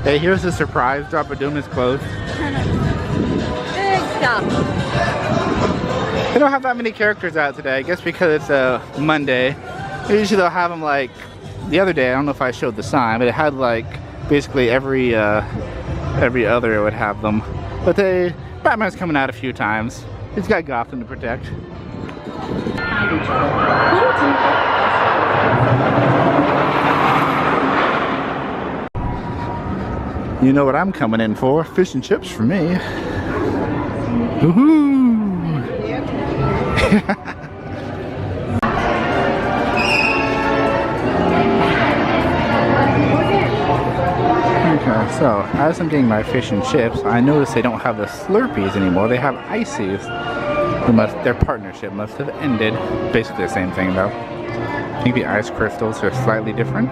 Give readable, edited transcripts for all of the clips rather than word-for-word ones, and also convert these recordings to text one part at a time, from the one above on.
Hey, here's a surprise. Drop a Doom is closed. Big stuff. They don't have that many characters out today. I guess because it's a Monday. Usually they'll have them like the other day. I don't know if I showed the sign, but it had like basically every other would have them. But Batman's coming out a few times. He's got Gotham to protect. You know what I'm coming in for? Fish and chips for me. Woohoo! Okay, so as I'm getting my fish and chips, I noticed they don't have the Slurpees anymore. They have Ices. Their partnership must have ended. Basically the same thing though. I think the ice crystals are slightly different.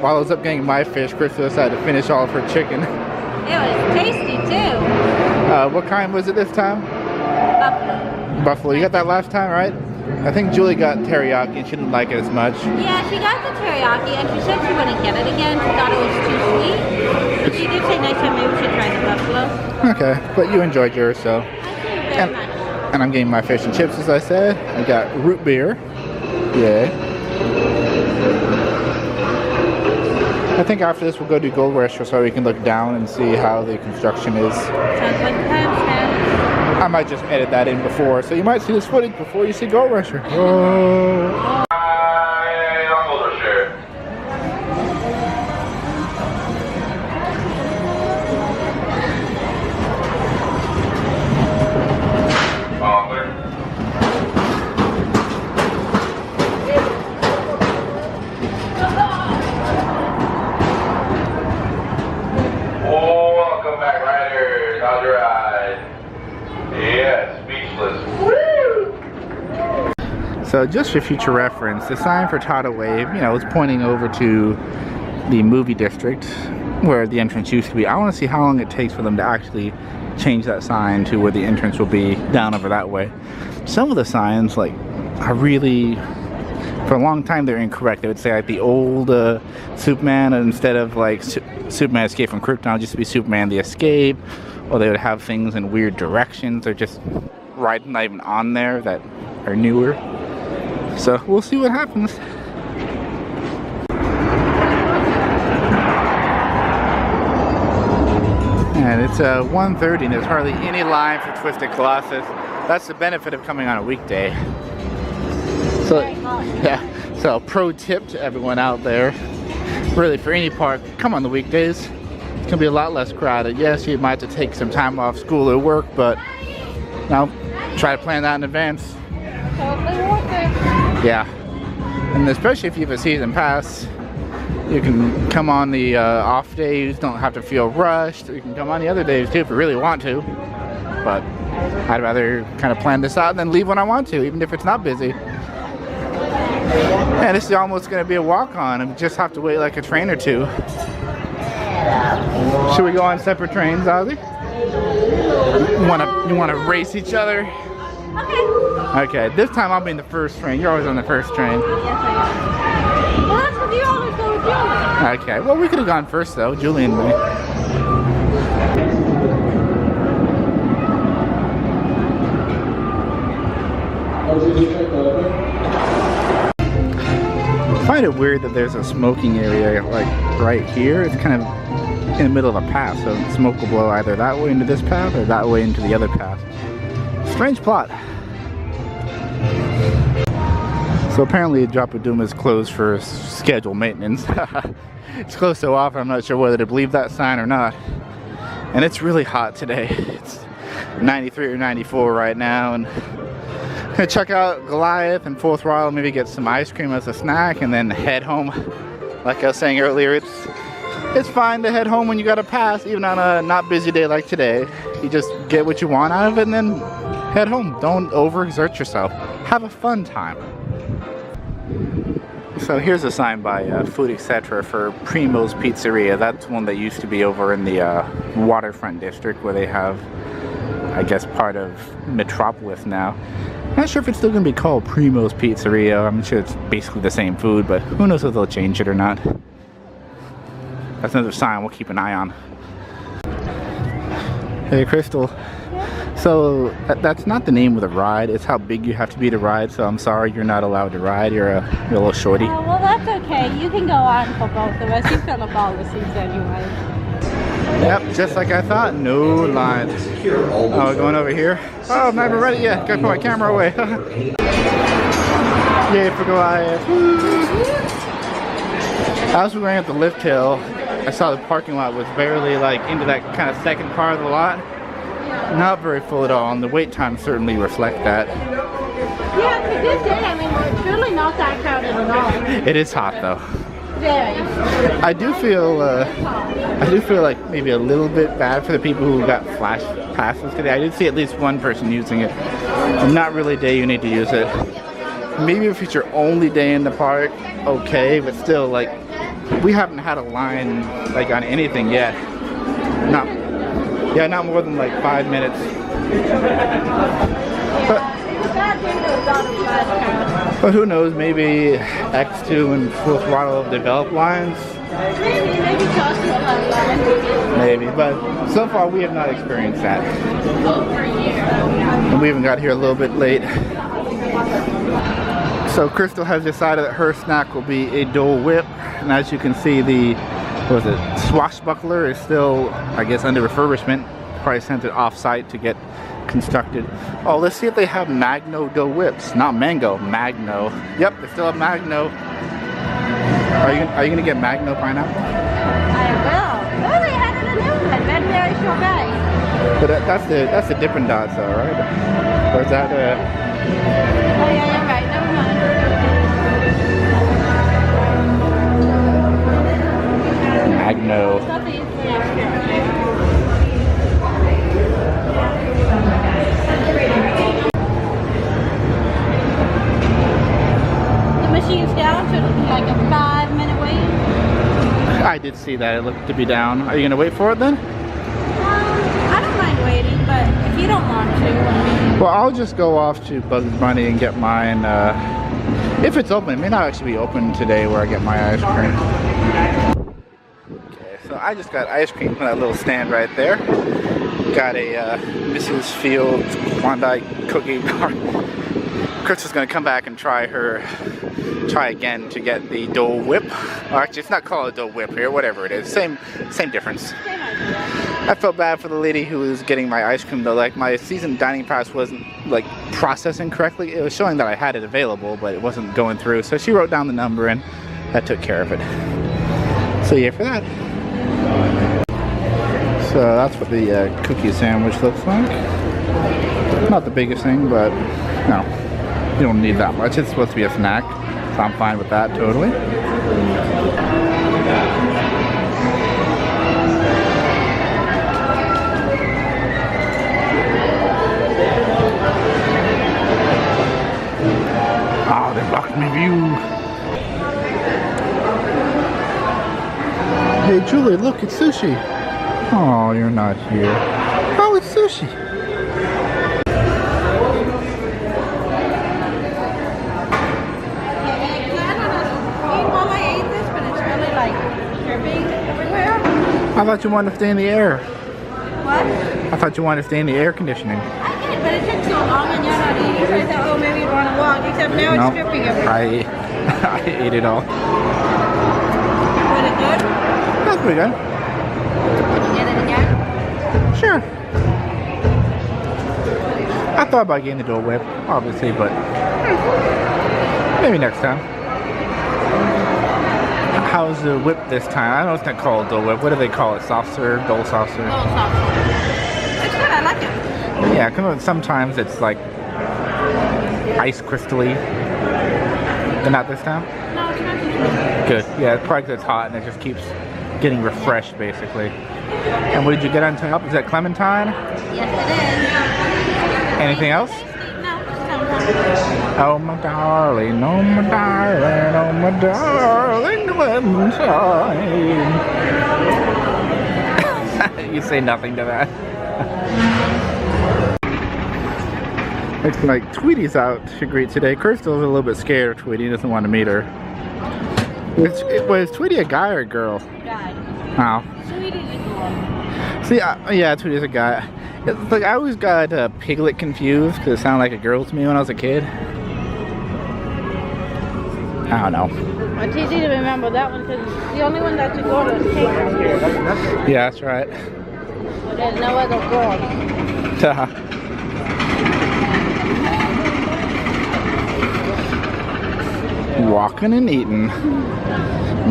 While I was up getting my fish, Crystal decided to finish all of her chicken. It was tasty too. What kind was it this time? Buffalo. Buffalo. You got that last time, right? I think Julie got teriyaki and she didn't like it as much. Yeah, she got the teriyaki and she said she wouldn't get it again. She thought it was too sweet. But she did say next time maybe we should try the buffalo. Okay, but you enjoyed yours, so. Very much. And I'm getting my fish and chips, as I said. I got root beer. Yay. I think after this we'll go to Gold Rush so we can look down and see how the construction is. Sounds like timestamp. I might just edit that in before, so you might see this footage before you see Gold Rusher. Whoa. Welcome back, riders. How's your ride? Yeah, speechless. Woo! So just for future reference, the sign for Tata Wave, you know, is pointing over to the movie district where the entrance used to be. I want to see how long it takes for them to actually change that sign to where the entrance will be down over that way. Some of the signs, like, are really, for a long time they're incorrect. They would say like the old Superman, instead of like Superman Escape from Krypton, just to be Superman the Escape, or they would have things in weird directions. They're just right, not even on there, that are newer. So we'll see what happens. And it's 1:30 and there's hardly any line for Twisted Colossus. That's the benefit of coming on a weekday. So yeah, so pro tip to everyone out there, really for any park, come on the weekdays. It's gonna be a lot less crowded. Yes, you might have to take some time off school or work, but now try to plan that in advance. Yeah, and especially if you have a season pass, you can come on the off days, don't have to feel rushed. You can come on the other days too if you really want to, but I'd rather kind of plan this out and then leave when I want to, even if it's not busy. And this is almost going to be a walk-on, and we just have to wait like a train or two. Should we go on separate trains, Ozzy? You want to race each other? Okay, this time I'll be in the first train. You're always on the first train. Yes, I am. Well, that's because you always go with Julie. Okay, well we could have gone first though, Julie and me. I find it weird that there's a smoking area like right here. It's kind of in the middle of a path, so smoke will blow either that way into this path or that way into the other path. Strange plot. So apparently Drop a Doom is closed for scheduled maintenance. It's closed so often I'm not sure whether to believe that sign or not. And it's really hot today. It's 93 or 94 right now, and I'm gonna check out Goliath and Full Throttle, maybe get some ice cream as a snack and then head home. Like I was saying earlier, it's fine to head home when you got a pass, even on a not busy day like today. You just get what you want out of it and then head home. Don't overexert yourself. Have a fun time. So here's a sign by Food Etc. for Primo's Pizzeria. That's one that used to be over in the waterfront district where they have, I guess, part of Metropolis now. Not sure if it's still going to be called Primo's Pizzeria. I'm sure it's basically the same food, but who knows if they'll change it or not. That's another sign we'll keep an eye on. Hey, Crystal. So that's not the name of the ride. It's how big you have to be to ride. So I'm sorry you're not allowed to ride. You're a little shorty. Oh, well, that's okay. You can go on for both of us. You fill up all the seats anyway. Yep, just like I thought. No lines. Oh, we're going over here. Oh, I'm not even ready yet. Gotta put my camera away. Yay for Goliath. As we were up the lift hill, I saw the parking lot was barely like into that kind of second part of the lot. Not very full at all, and the wait times certainly reflect that. Yeah, it's a good day. I mean, it's really not that crowded at all. It is hot though. Very. I do feel like maybe a little bit bad for the people who got flash passes today. I did see at least one person using it. Not really a day you need to use it. Maybe if it's your only day in the park, okay, but still, like, we haven't had a line like on anything yet. Not more than like 5 minutes. But who knows, maybe X2 and Full Throttle develop lines? Maybe Chelsea will have lines. Maybe, but so far we have not experienced that. And we even got here a little bit late. So Crystal has decided that her snack will be a Dole Whip. And as you can see, the swashbuckler is still, I guess, under refurbishment. Probably sent it off-site to get constructed. Oh, let's see if they have Magno Dole Whips. Not mango, Magno. Yep, they still have Magno. Are you gonna get Magno pineapple? I will. Oh, they had it in new one. Very sorbet. But that's the Dippin' Dots, though, right? Or is that Oh yeah, you're right. Never mind. Magno? The machine's down, so it'll be like a 5-minute wait. I did see that. It looked to be down. Are you gonna wait for it then? I don't mind waiting, but if you don't want to, Well, I'll just go off to Bugs Bunny and get mine. If it's open, it may not actually be open today where I get my ice cream. Okay, so I just got ice cream from that little stand right there. Got a Mrs. Fields Klondike cookie. Chris is gonna come back and try again to get the Dole Whip. Or actually, it's not called a Dole Whip here, whatever it is. Same difference. same idea. I felt bad for the lady who was getting my ice cream though. Like, my season dining pass wasn't like processing correctly. It was showing that I had it available, but it wasn't going through. So she wrote down the number and that took care of it. So yeah, for that. So that's what the cookie sandwich looks like. Not the biggest thing, but no, you don't need that much. It's supposed to be a snack, so I'm fine with that totally. Oh, they blocked my view. Hey Julie, look, it's sushi. Oh, you're not here. Oh, it's sushi. I thought you wanted to stay in the air. What? I thought you wanted to stay in the air conditioning. I did, but it took so long and you're not eating. So I thought, oh, maybe you'd want to walk. Except now it's dripping everywhere. I ate it all. Was it good? That's pretty good. Can you get it again? Sure. I thought about getting the Dole Whip, obviously, but maybe next time. How's the whip this time? I know it's not called Dole Whip. What do they call it? Soft serve? Dole soft serve? Dole soft serve. It's good. I like it. Yeah, because sometimes it's like ice crystally. But not this time? No, it's not too Good. Yeah, it's probably because it's hot and it just keeps getting refreshed, basically. And what did you get on top? Is that clementine? Yes, it is. Anything else? No, it's clementine. Oh my darling, oh my darling, oh my darling clementine. You say nothing to that. Looks like Tweety's out to greet today. Crystal's a little bit scared of Tweety, doesn't want to meet her. Was Tweety a guy or a girl? Guy. Oh. Tweety's a girl. See, yeah, Tweety's a guy. It's like I always got Piglet confused because it sounded like a girl to me when I was a kid. I don't know. It's easy to remember that one because the only one that's a girl is Kate. Yeah, that's right. But there's no other girl. Walking and eating.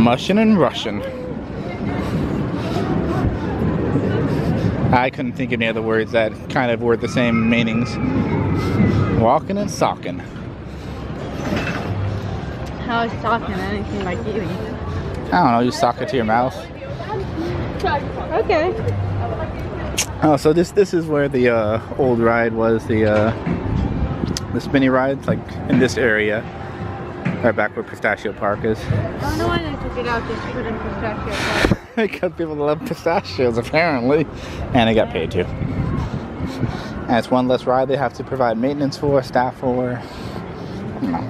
Mushing and rushing. I couldn't think of any other words that kind of were the same meanings. Walking and socking. How is socking anything like eating? I don't know, you sock it to your mouth. Okay. Oh, so this is where the old ride was, the spinny rides, like in this area. Right back where Pistachio Park is. I don't know why they took it out just to put in Pistachio Park. Because people love pistachios, apparently. And they got paid too. And it's one less ride they have to provide maintenance for, staff for. You know,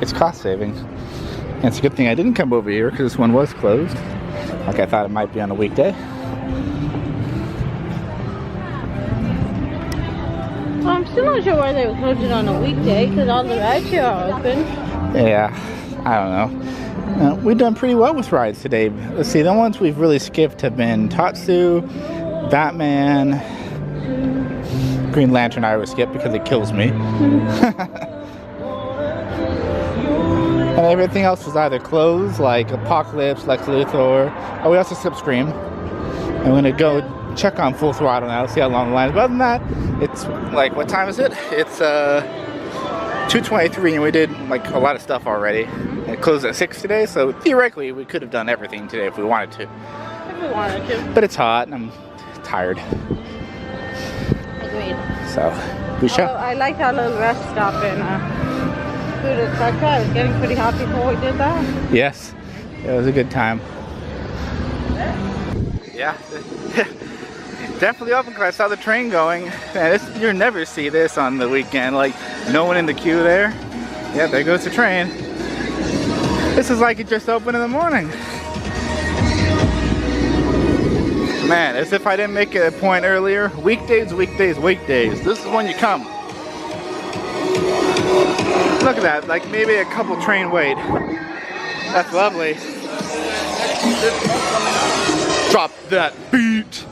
it's cost saving. And it's a good thing I didn't come over here because this one was closed. Like I thought it might be on a weekday. Well, I'm still not sure why they were closing on a weekday because all the rides here are open. Yeah, I don't know. We've done pretty well with rides today. Let's see, the ones we've really skipped have been Tatsu, Batman, Green Lantern I would skip because it kills me. And everything else was either closed, like Apocalypse, Lex Luthor. Oh, we also skipped Scream. And we're gonna go check on Full Throttle now, see how long the line is. But other than that, it's like, what time is it? It's 2:23 and we did like a lot of stuff already. It closed at 6 today, so theoretically we could have done everything today if we wanted to. If we wanted to. But it's hot and I'm tired. Agreed. So, we shall. I liked our little rest stop in food at Tata. I was getting pretty hot before we did that. Yes, it was a good time. Yeah, definitely open because I saw the train going. And you'll never see this on the weekend, like no one in the queue there. Yeah, there goes the train. This is like it just opened in the morning. Man, as if I didn't make a point earlier. Weekdays, weekdays, weekdays. This is when you come. Look at that, like maybe a couple train wait. That's lovely. Drop that beat.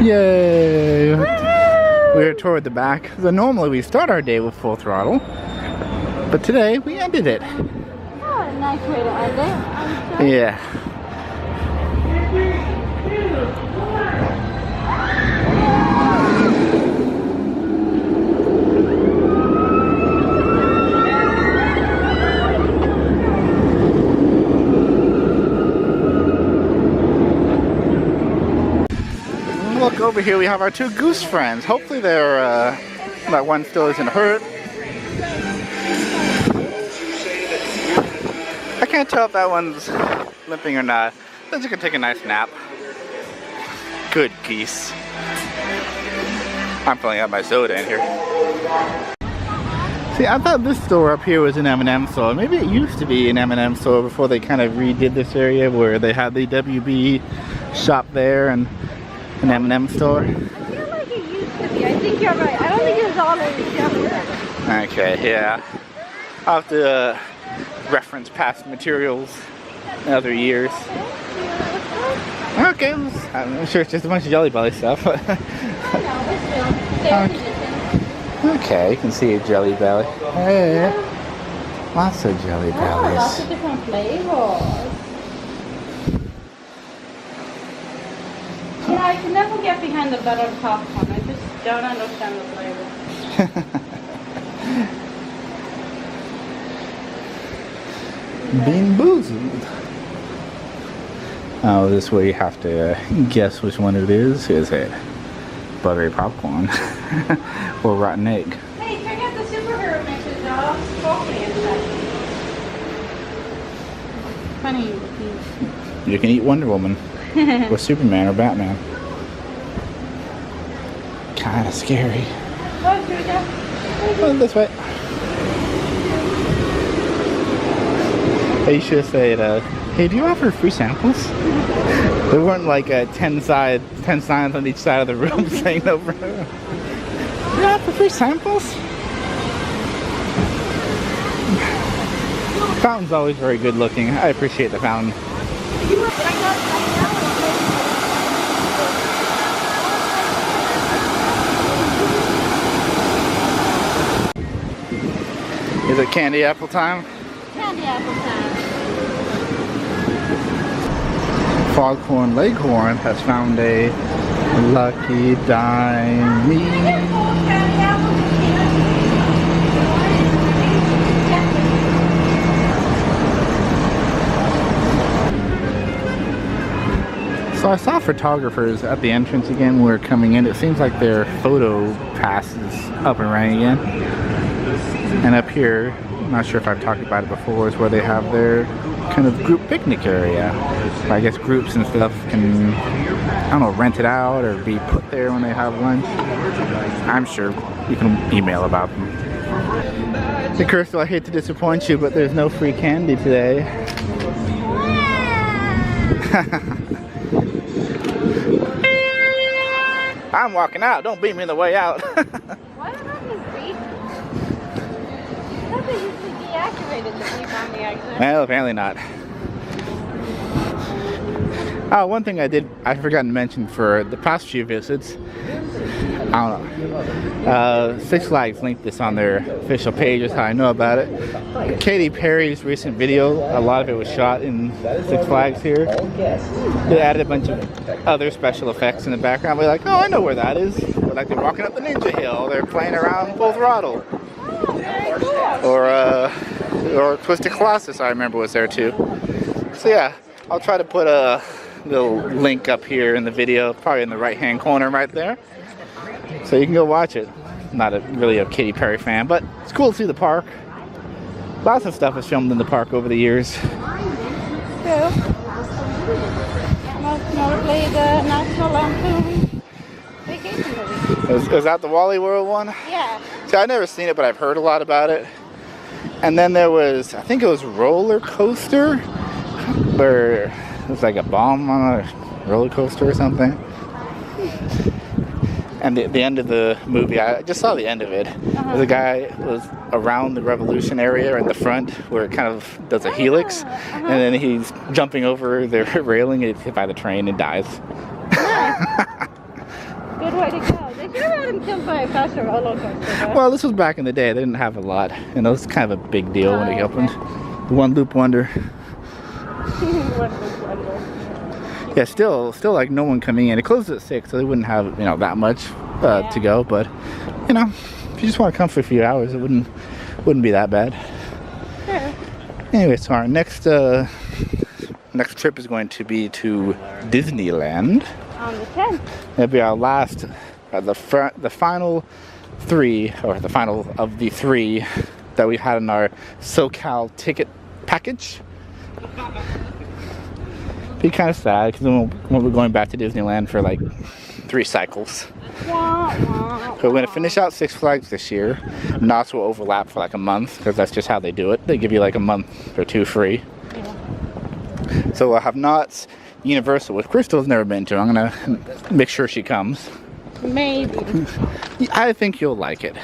Yay! We're toward the back. So normally we start our day with Full Throttle, but today we ended it. Oh, a nice way to end it. Yeah. Look over here, we have our two Goose Friends. Hopefully they're, that one still isn't hurt. I can't tell if that one's limping or not. They're just gonna take a nice nap. Good geese. I'm filling out my soda in here. See, I thought this store up here was an M&M store. Maybe it used to be an M&M store before they kind of redid this area where they had the WB shop there and an M&M store. I feel like it used to be. I think you're right. I don't think it was all over together. Okay, yeah. I'll have to reference past materials in other years. Okay, I'm sure it's just a bunch of Jelly Belly stuff. Okay, you can see a Jelly Belly. Hey, lots of Jelly Bellies. Lots of different flavors. Yeah, I can never get behind the buttered popcorn. I just don't understand the flavor. Bean boozled. Oh, this way you have to guess which one it is. Is it buttery popcorn or rotten egg? Hey, check out the superhero mixes, y'all. Funny. You can eat Wonder Woman or Superman or Batman. Kind of scary. Oh, here we go. Oh, this way. They should have said, hey, do you offer free samples? There weren't like 10 signs on each side of the room saying over. Do you offer free samples? Fountain's always very good looking. I appreciate the fountain. Is it candy apple time? Candy apple time. Foghorn Leghorn has found a lucky dime. So I saw photographers at the entrance again. We're coming in. It seems like their photo pass is up and running again. And up here, I'm not sure if I've talked about it before, is where they have their kind of group picnic area. I guess groups and stuff can, I don't know, rent it out or be put there when they have lunch. I'm sure you can email about them. Hey, Crystal, I hate to disappoint you, but there's no free candy today. I'm walking out. Don't beat me on the way out. Why don't I be free? I thought they usually deactivated the beep on the exit. Well, apparently not. Oh, one thing I forgot to mention for the past few visits, I don't know, Six Flags linked this on their official page, is how I know about it. Katy Perry's recent video, a lot of it was shot in Six Flags here. They added a bunch of other special effects in the background. We're like, oh, I know where that is. We're like, they're walking up the Ninja Hill, they're playing around full throttle. Or Twisted Colossus, I remember, was there too. So yeah, I'll try to put a little link up here in the video, probably in the right hand corner right there, so you can go watch it. I'm not really a Katy Perry fan, but it's cool to see the park. Lots of stuff was filmed in the park over the years. Yeah. Most notably the National Lampoon Vacation movie. Is that the Wally World one? Yeah. See, I've never seen it, but I've heard a lot about it. And then there was, I think it was Roller Coaster, where it was like a bomb on a roller coaster or something. And the end of the movie, I just saw the end of it. The guy was around the Revolution area in the front where it kind of does a helix. And then he's jumping over the railing and gets hit by the train and dies. Good way to go. They should have had him killed by a faster roller coaster, though. Well, this was back in the day. They didn't have a lot. You know, it was kind of a big deal when it opened. The One Loop Wonder. Yeah, still like no one coming in. It closes at 6, so they wouldn't have, you know, that much to go. But, you know, if you just want to come for a few hours, it wouldn't be that bad. Sure. Anyway, so our next trip is going to be to Disneyland. On the 10th. It'll be our last, the final three, or the final of the 3 that we had in our SoCal ticket package. Be kind of sad because then we're going back to Disneyland for like 3 cycles. So we're going to finish out Six Flags this year. Knott's will overlap for like a month because that's just how they do it. They give you like a month or 2 free. Yeah. So we'll have Knott's, Universal, which Crystal's never been to. I'm going to make sure she comes. Maybe. I think you'll like it.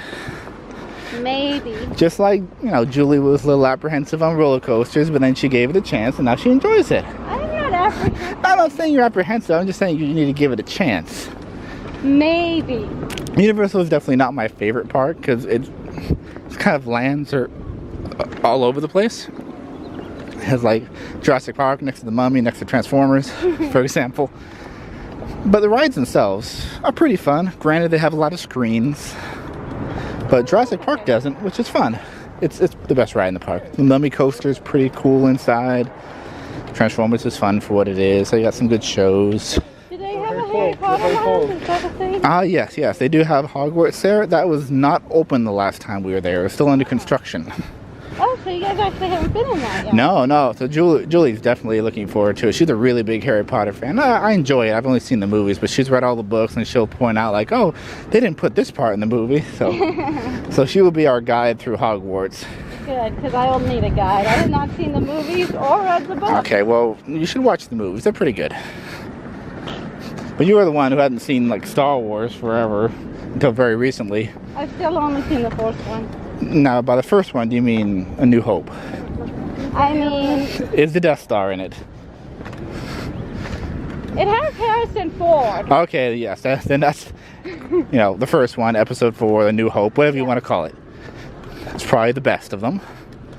Maybe. Just like, you know, Julie was a little apprehensive on roller coasters, but then she gave it a chance and now she enjoys it. I'm not apprehensive. I'm not saying you're apprehensive, I'm just saying you need to give it a chance. Maybe. Universal is definitely not my favorite park because it's kind of lands are all over the place. It has like Jurassic Park next to the Mummy, next to Transformers, for example. But the rides themselves are pretty fun. Granted, they have a lot of screens, but Jurassic Park doesn't, which is fun. It's the best ride in the park. The Mummy coaster is pretty cool inside. Transformers is fun for what it is. They got some good shows. Do they have a Harry Potter land? Is that a thing? Yes, they do have Hogwarts there. That was not open the last time we were there. It was still under construction. Oh, so you guys actually haven't been in that yet? No. So Julie's definitely looking forward to it. She's a really big Harry Potter fan. I enjoy it. I've only seen the movies, but she's read all the books, and she'll point out like, oh, they didn't put this part in the movie. So she will be our guide through Hogwarts. Good, because I will need a guide. I have not seen the movies or read the books. Okay, well, you should watch the movies. They're pretty good. But you were the one who hadn't seen like Star Wars forever until very recently. I've still only seen the first one. Now, by the first one, do you mean A New Hope? I mean, Is the Death Star in it? it has Harrison Ford. Okay, yes. Then that's, the first one, Episode 4, A New Hope, whatever you want to call it. It's probably the best of them.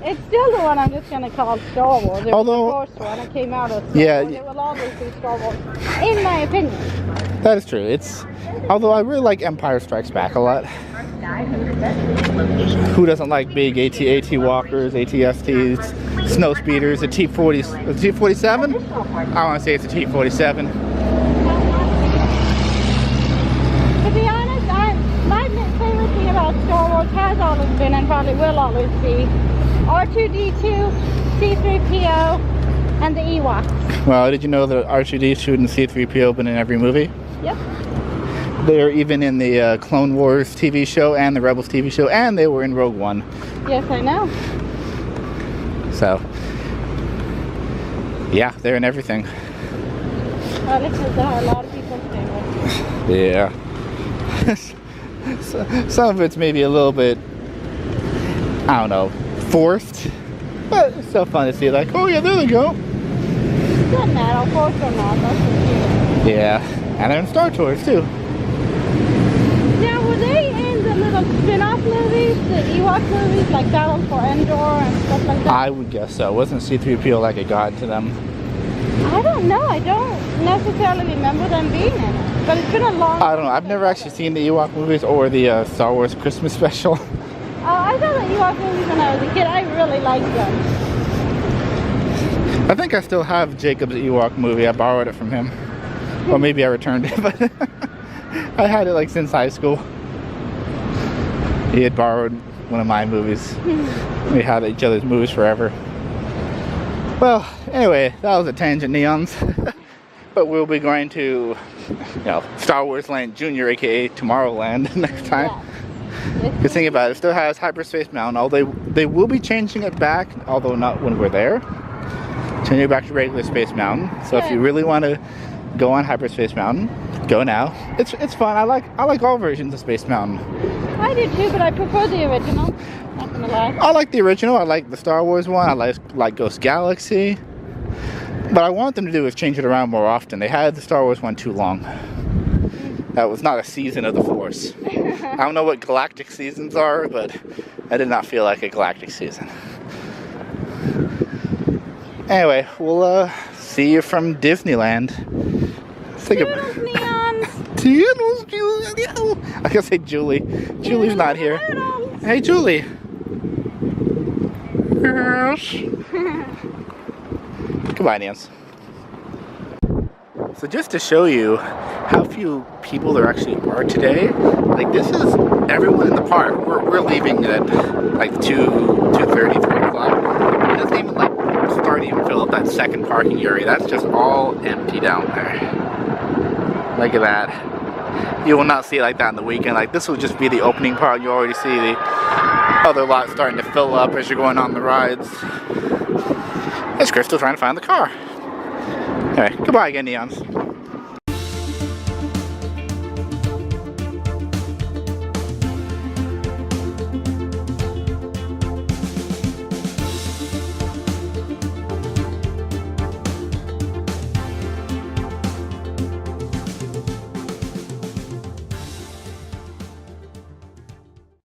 It's still the one I'm just going to call Star Wars. It Although- was the first one. It came out as Star Wars. It will always be Star Wars, in my opinion. That is true. Although I really like Empire Strikes Back a lot. Who doesn't like big AT walkers, ATSTs, snow speeders, a T-47? I want to say it's a T-47. To be honest, my favorite thing about Star Wars has always been, and probably will always be, R2-D2, C-3PO, and the Ewoks. Well, did you know that R2-D2 and C-3PO have been in every movie? Yep. They're even in the Clone Wars TV show and the Rebels TV show, and they were in Rogue One. Yes, I know. So, yeah, they're in everything. Well, it's a lot of people's favorite. Yeah. Some of it's maybe a little bit, I don't know, forced, but it's still fun to see. Like, oh yeah, there they go. Doesn't matter, forced or not. That's what you Yeah, and they're in Star Tours too. Now, were they in the little spin-off movies, the Ewok movies, like Battle for Endor and stuff like that? I would guess so. Wasn't C-3PO like a god to them? I don't know. I don't necessarily remember them being in it. But it's been a long I don't know. I've never actually seen the Ewok movies or the Star Wars Christmas special. I saw the Ewok movies when I was a kid. I really liked them. I think I still have Jacob's Ewok movie. I borrowed it from him. Or maybe I returned it, but I had it like since high school. He had borrowed one of my movies. We had each other's movies forever. Well, anyway, that was a tangent, Neons. But we'll be going to, Star Wars Land Junior, aka Tomorrowland, next time. Because think about it, it still has Hyperspace Mountain. Although they will be changing it back, although not when we're there. Changing it back to regular Space Mountain. So if you really want to go on Hyperspace Mountain, go now. It's fun. I like all versions of Space Mountain. I do too, but I prefer the original. Not gonna lie. I like the original. I like the Star Wars one. I like Ghost Galaxy. What I want them to do is change it around more often. They had the Star Wars one too long. That was not a season of the Force. I don't know what galactic seasons are, but I did not feel like a galactic season. Anyway, we'll see you from Disneyland. Toodles, Neons! Toodles, Julie. I was gonna say Julie. Julie's not here. Toodles. Hey, Julie. Yes. Goodbye, Nance. So just to show you how few people there actually are today, like this is everyone in the park. We're leaving at like 2:30, 3 o'clock. It doesn't even like start to even fill up that second parking area. That's just all empty down there. Look at that. You will not see it like that in the weekend. Like this will just be the opening part. You already see the other lot starting to fill up as you're going on the rides. It's Crystal trying to find the car. Anyway, goodbye again, Neons.